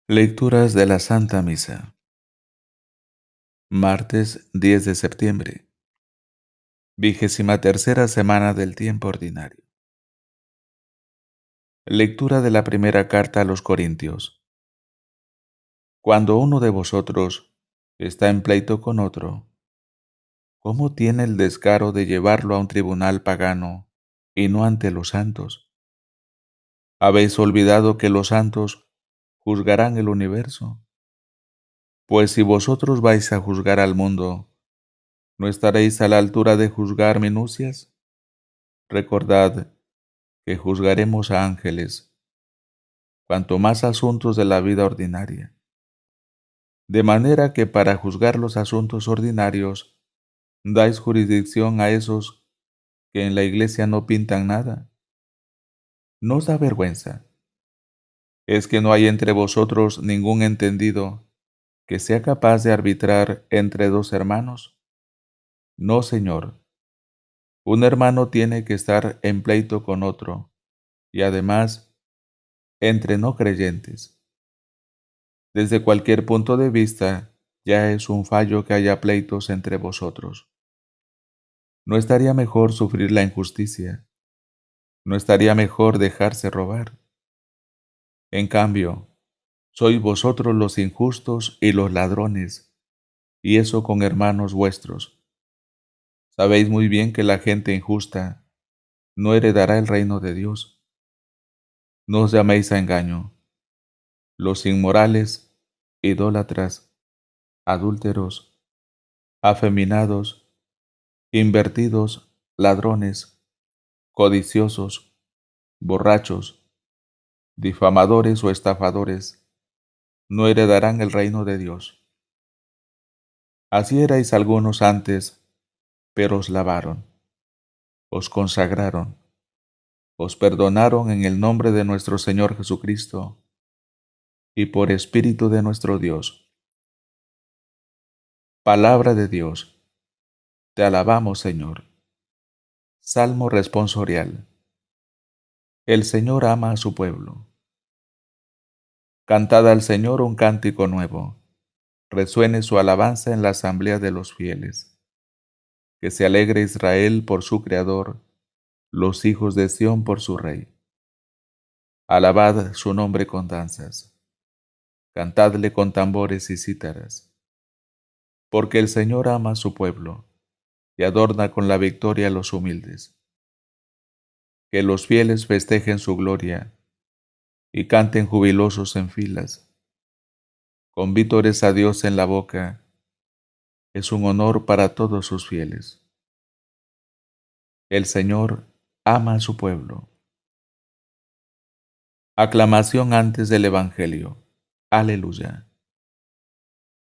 Lecturas de la Santa Misa. Martes 10 de septiembre. 23ª semana del tiempo ordinario. Lectura de la primera carta a los Corintios. Cuando uno de vosotros está en pleito con otro, ¿cómo tiene el descaro de llevarlo a un tribunal pagano y no ante los santos? ¿Habéis olvidado que los santos juzgarán el universo? Pues si vosotros vais a juzgar al mundo, ¿no estaréis a la altura de juzgar minucias? Recordad que juzgaremos a ángeles, cuanto más asuntos de la vida ordinaria. De manera que para juzgar los asuntos ordinarios, dais jurisdicción a esos que en la iglesia no pintan nada. ¿No os da vergüenza? ¿Es que no hay entre vosotros ningún entendido que sea capaz de arbitrar entre dos hermanos? No, Señor. Un hermano tiene que estar en pleito con otro, y además entre no creyentes. Desde cualquier punto de vista, ya es un fallo que haya pleitos entre vosotros. ¿No estaría mejor sufrir la injusticia? ¿No estaría mejor dejarse robar? En cambio, sois vosotros los injustos y los ladrones, y eso con hermanos vuestros. Sabéis muy bien que la gente injusta no heredará el reino de Dios. No os llaméis a engaño. Los inmorales, idólatras, adúlteros, afeminados, invertidos, ladrones, codiciosos, borrachos, difamadores o estafadores, no heredarán el reino de Dios. Así erais algunos antes, pero os lavaron, os consagraron, os perdonaron en el nombre de nuestro Señor Jesucristo y por Espíritu de nuestro Dios. Palabra de Dios. Te alabamos, Señor. Salmo responsorial. El Señor ama a su pueblo. Cantad al Señor un cántico nuevo. Resuene su alabanza en la asamblea de los fieles. Que se alegre Israel por su Creador, los hijos de Sión por su Rey. Alabad su nombre con danzas. Cantadle con tambores y cítaras. Porque el Señor ama a su pueblo y adorna con la victoria a los humildes. Que los fieles festejen su gloria y canten jubilosos en filas. Con vítores a Dios en la boca, es un honor para todos sus fieles. El Señor ama a su pueblo. Aclamación antes del Evangelio. Aleluya.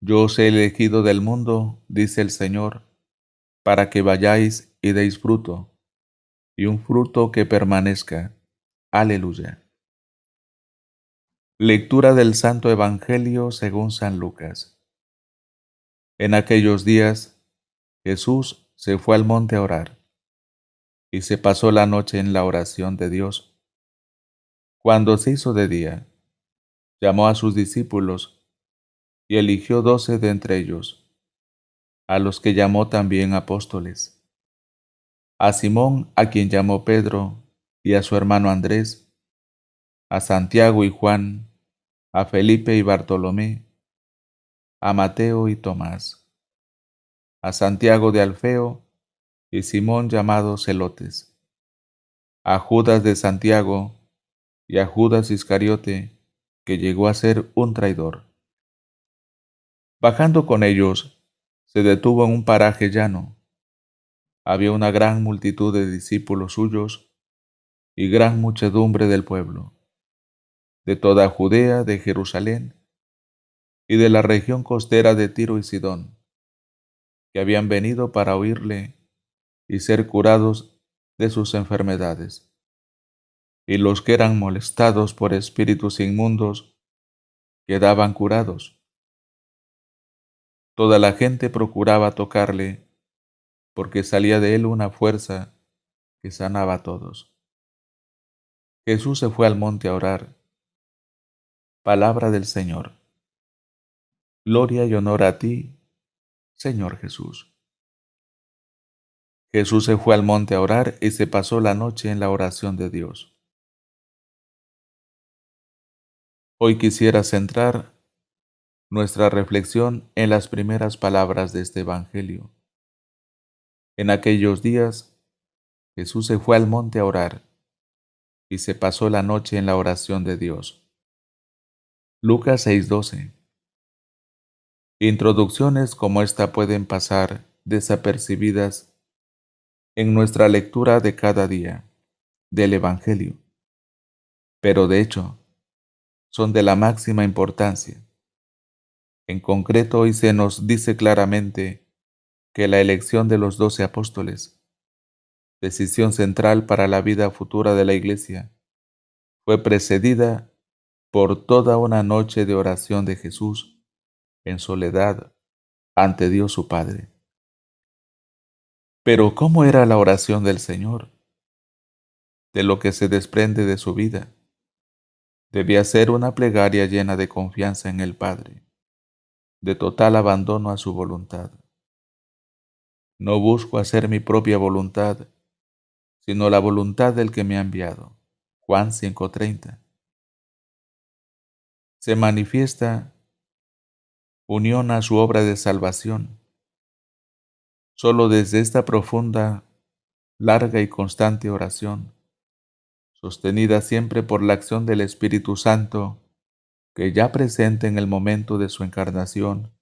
Yo os he elegido del mundo, dice el Señor, para que vayáis y deis fruto, y un fruto que permanezca. Aleluya. Lectura del Santo Evangelio según San Lucas. En aquellos días, Jesús se fue al monte a orar, y se pasó la noche en la oración de Dios. Cuando se hizo de día, llamó a sus discípulos y eligió 12 de entre ellos, a los que llamó también apóstoles: a Simón, a quien llamó Pedro, y a su hermano Andrés, a Santiago y Juan, a Felipe y Bartolomé, a Mateo y Tomás, a Santiago de Alfeo y Simón llamado Celotes, a Judas de Santiago y a Judas Iscariote, que llegó a ser un traidor. Bajando con ellos, se detuvo en un paraje llano. Había una gran multitud de discípulos suyos y gran muchedumbre del pueblo, de toda Judea, de Jerusalén y de la región costera de Tiro y Sidón, que habían venido para oírle y ser curados de sus enfermedades. Y los que eran molestados por espíritus inmundos quedaban curados. Toda la gente procuraba tocarle, porque salía de él una fuerza que sanaba a todos. Jesús se fue al monte a orar. Palabra del Señor. Gloria y honor a ti, Señor Jesús. Jesús se fue al monte a orar y se pasó la noche en la oración de Dios. Hoy quisiera centrar nuestra reflexión en las primeras palabras de este Evangelio. En aquellos días, Jesús se fue al monte a orar y se pasó la noche en la oración de Dios. Lucas 6:12. Introducciones como esta pueden pasar desapercibidas en nuestra lectura de cada día del Evangelio, pero de hecho son de la máxima importancia. En concreto, hoy se nos dice claramente que la elección de los 12 apóstoles, decisión central para la vida futura de la Iglesia, fue precedida por toda una noche de oración de Jesús en soledad ante Dios su Padre. Pero ¿cómo era la oración del Señor? De lo que se desprende de su vida. Debía ser una plegaria llena de confianza en el Padre, de total abandono a su voluntad. No busco hacer mi propia voluntad, sino la voluntad del que me ha enviado. Juan 5:30. Se manifiesta unión a su obra de salvación. Solo desde esta profunda, larga y constante oración, sostenida siempre por la acción del Espíritu Santo, que ya presente en el momento de su encarnación,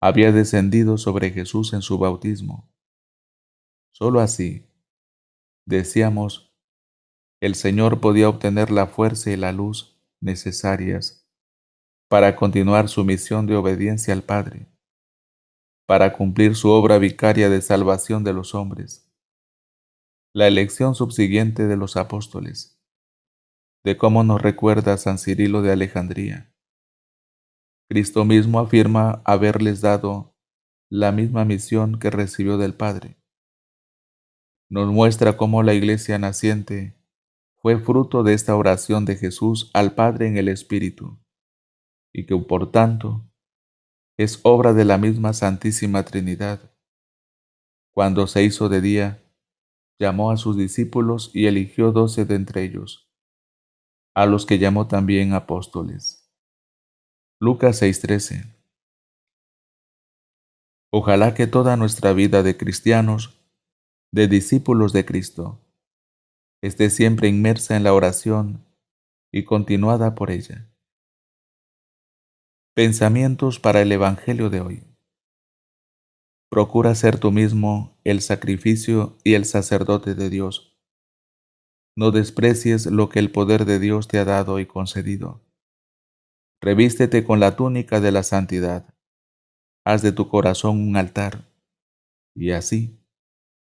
había descendido sobre Jesús en su bautismo. Solo así, decíamos, el Señor podía obtener la fuerza y la luz necesarias para continuar su misión de obediencia al Padre, para cumplir su obra vicaria de salvación de los hombres. La elección subsiguiente de los apóstoles, de cómo nos recuerda San Cirilo de Alejandría. Cristo mismo afirma haberles dado la misma misión que recibió del Padre. Nos muestra cómo la iglesia naciente fue fruto de esta oración de Jesús al Padre en el Espíritu, y que por tanto es obra de la misma Santísima Trinidad. Cuando se hizo de día, llamó a sus discípulos y eligió 12 de entre ellos, a los que llamó también apóstoles. Lucas 6:13. Ojalá que toda nuestra vida de cristianos, de discípulos de Cristo, esté siempre inmersa en la oración y continuada por ella. Pensamientos para el Evangelio de hoy. Procura ser tú mismo el sacrificio y el sacerdote de Dios. No desprecies lo que el poder de Dios te ha dado y concedido. Revístete con la túnica de la santidad. Haz de tu corazón un altar. Y así,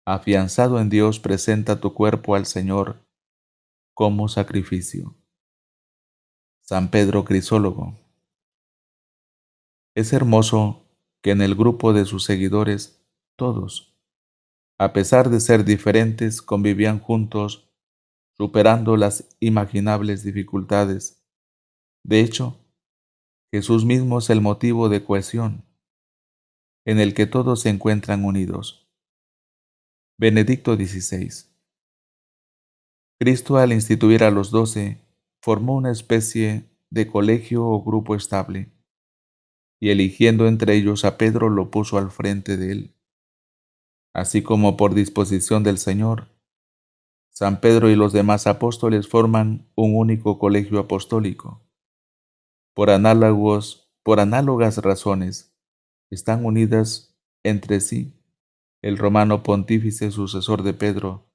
afianzado en Dios, presenta tu cuerpo al Señor como sacrificio. San Pedro Crisólogo. Es hermoso que en el grupo de sus seguidores, todos, a pesar de ser diferentes, convivían juntos, superando las imaginables dificultades. De hecho, Jesús mismo es el motivo de cohesión, en el que todos se encuentran unidos. Benedicto XVI. Cristo, al instituir a los 12, formó una especie de colegio o grupo estable, y eligiendo entre ellos a Pedro lo puso al frente de él. Así como por disposición del Señor, San Pedro y los demás apóstoles forman un único colegio apostólico. Por análogas razones, están unidas entre sí el romano pontífice sucesor de Pedro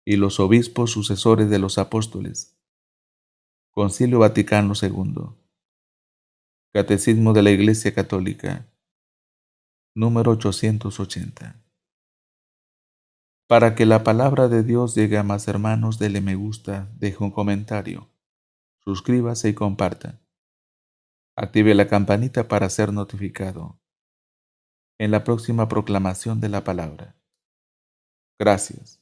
y los obispos sucesores de los apóstoles. Concilio Vaticano II. Catecismo de la Iglesia Católica, número 880. Para que la palabra de Dios llegue a más hermanos, dele me gusta, deje un comentario, suscríbase y comparta. Active la campanita para ser notificado en la próxima proclamación de la palabra. Gracias.